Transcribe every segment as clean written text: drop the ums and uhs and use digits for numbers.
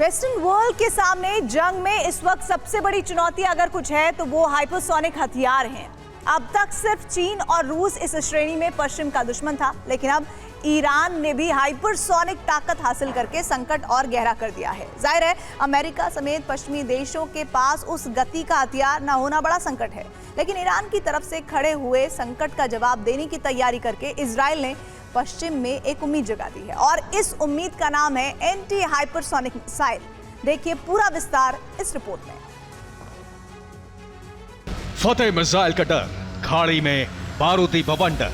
Western world के सामने जंग में इस वक्त सबसे बड़ी चुनौती अगर कुछ है तो वो हाइपरसोनिक हथियार हैं। अब तक सिर्फ चीन और रूस इस श्रेणी में पश्चिम का दुश्मन था, लेकिन अब ईरान ने भी हाइपरसोनिक ताकत हासिल करके संकट और गहरा कर दिया है। जाहिर है अमेरिका समेत पश्चिमी देशों के पास उस गति का हथियार न होना बड़ा संकट है, लेकिन ईरान की तरफ से खड़े हुए संकट का जवाब देने की तैयारी करके इजराइल ने पश्चिम में एक उम्मीद जगा दी है और इस उम्मीद का नाम है एंटी हाइपरसोनिक मिसाइल। देखिए पूरा विस्तार इस रिपोर्ट में। फतेह मिसाइल का डर, खाड़ी में बारूदी बवंडर।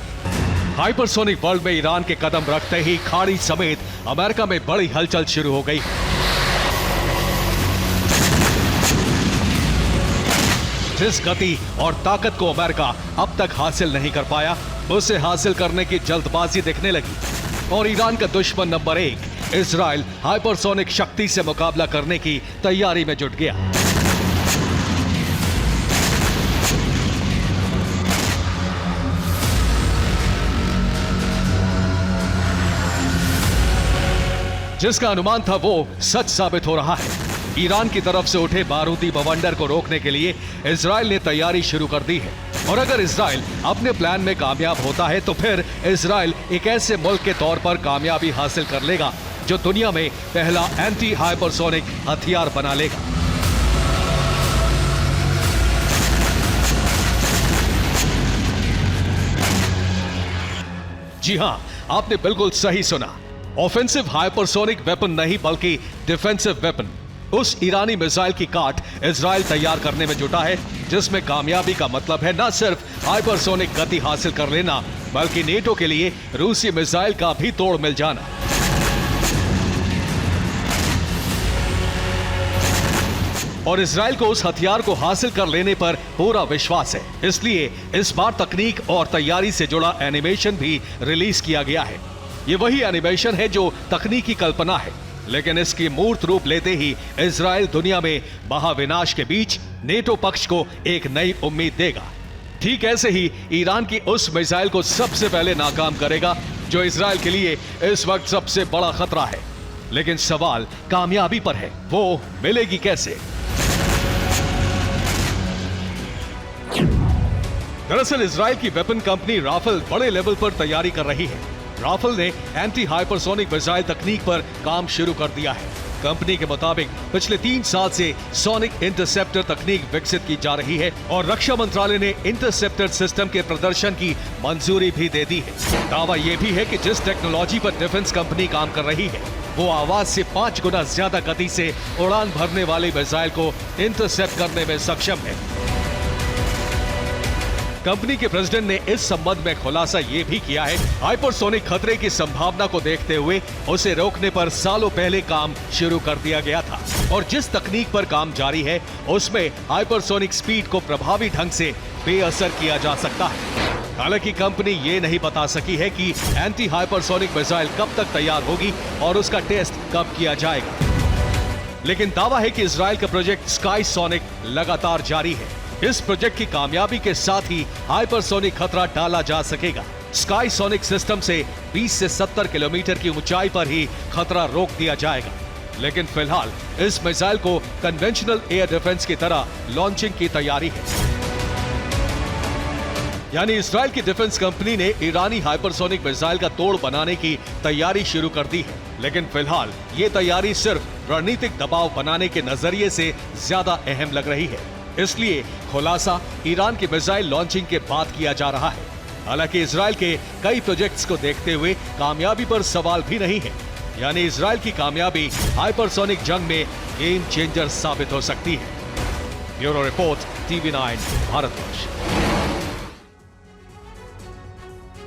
हाइपरसोनिक वर्ल्ड में ईरान के कदम रखते ही खाड़ी समेत अमेरिका में बड़ी हलचल शुरू हो गई। जिस गति और ताकत को अमेरिका अब तक हासिल नहीं कर पाया, उसे हासिल करने की जल्दबाजी दिखने लगी और ईरान का दुश्मन नंबर 1 इजराइल हाइपरसोनिक शक्ति से मुकाबला करने की तैयारी में जुट गया। जिसका अनुमान था वो सच साबित हो रहा है। ईरान की तरफ से उठे बारूदी बवंडर को रोकने के लिए इजराइल ने तैयारी शुरू कर दी है और अगर इजराइल अपने प्लान में कामयाब होता है तो फिर इजराइल एक ऐसे मुल्क के तौर पर कामयाबी हासिल कर लेगा जो दुनिया में पहला एंटी हाइपरसोनिक हथियार बना लेगा। जी हां, आपने बिल्कुल सही सुना। ऑफेंसिव हाइपरसोनिक वेपन नहीं बल्कि डिफेंसिव वेपन। उस ईरानी मिसाइल की काट इजराइल तैयार करने में जुटा है, जिसमें कामयाबी का मतलब है न सिर्फ हाइपरसोनिक गति हासिल कर लेना, बल्कि नेटो के लिए रूसी मिसाइल का भी तोड़ मिल जाना। और इजराइल को उस हथियार को हासिल कर लेने पर पूरा विश्वास है, इसलिए इस बार तकनीक और तैयारी से जुड़ा एनिमेशन भी रिलीज किया गया है। ये वही एनिमेशन है जो तकनीकी कल्पना है, लेकिन इसकी मूर्त रूप लेते ही इजराइल दुनिया में महाविनाश के बीच नेटो पक्ष को एक नई उम्मीद देगा। ठीक ऐसे ही ईरान की उस मिसाइल को सबसे पहले नाकाम करेगा जो इजराइल के लिए इस वक्त सबसे बड़ा खतरा है। लेकिन सवाल कामयाबी पर है, वो मिलेगी कैसे? दरअसल इजराइल की वेपन कंपनी राफेल बड़े लेवल पर तैयारी कर रही है। राफेल ने एंटी हाइपरसोनिक मिसाइल तकनीक पर काम शुरू कर दिया है। कंपनी के मुताबिक पिछले 3 साल से सोनिक इंटरसेप्टर तकनीक विकसित की जा रही है और रक्षा मंत्रालय ने इंटरसेप्टर सिस्टम के प्रदर्शन की मंजूरी भी दे दी है। दावा यह भी है कि जिस टेक्नोलॉजी पर डिफेंस कंपनी काम कर रही है वो आवाज से 5 गुना ज्यादा गति से उड़ान भरने वाली मिसाइल को इंटरसेप्ट करने में सक्षम है। कंपनी के प्रेसिडेंट ने इस संबंध में खुलासा ये भी किया है, हाइपरसोनिक खतरे की संभावना को देखते हुए उसे रोकने पर सालों पहले काम शुरू कर दिया गया था और जिस तकनीक पर काम जारी है उसमें हाइपरसोनिक स्पीड को प्रभावी ढंग से बेअसर किया जा सकता है। हालांकि कंपनी ये नहीं बता सकी है कि एंटी हाइपरसोनिक मिसाइल कब तक तैयार होगी और उसका टेस्ट कब किया जाएगा। लेकिन दावा है कि इजराइल का प्रोजेक्ट स्काई सोनिक लगातार जारी है। इस प्रोजेक्ट की कामयाबी के साथ ही हाइपरसोनिक खतरा टाला जा सकेगा। स्काई सोनिक सिस्टम से 20 से 70 किलोमीटर की ऊंचाई पर ही खतरा रोक दिया जाएगा। लेकिन फिलहाल इस मिसाइल को कन्वेंशनल एयर डिफेंस की तरह लॉन्चिंग की तैयारी है। यानी इजराइल की डिफेंस कंपनी ने ईरानी हाइपरसोनिक मिसाइल का तोड़ बनाने की तैयारी शुरू कर दी है। लेकिन फिलहाल ये तैयारी सिर्फ रणनीतिक दबाव बनाने के नजरिए से ज्यादा अहम लग रही है, इसलिए खुलासा ईरान की मिसाइल लॉन्चिंग के बाद किया जा रहा है। हालांकि इजराइल के कई प्रोजेक्ट्स को देखते हुए कामयाबी पर सवाल भी नहीं है। यानी इजराइल की कामयाबी हाइपरसोनिक जंग में गेम चेंजर साबित हो सकती है। Bureau report, TV9 Bharatvarsh.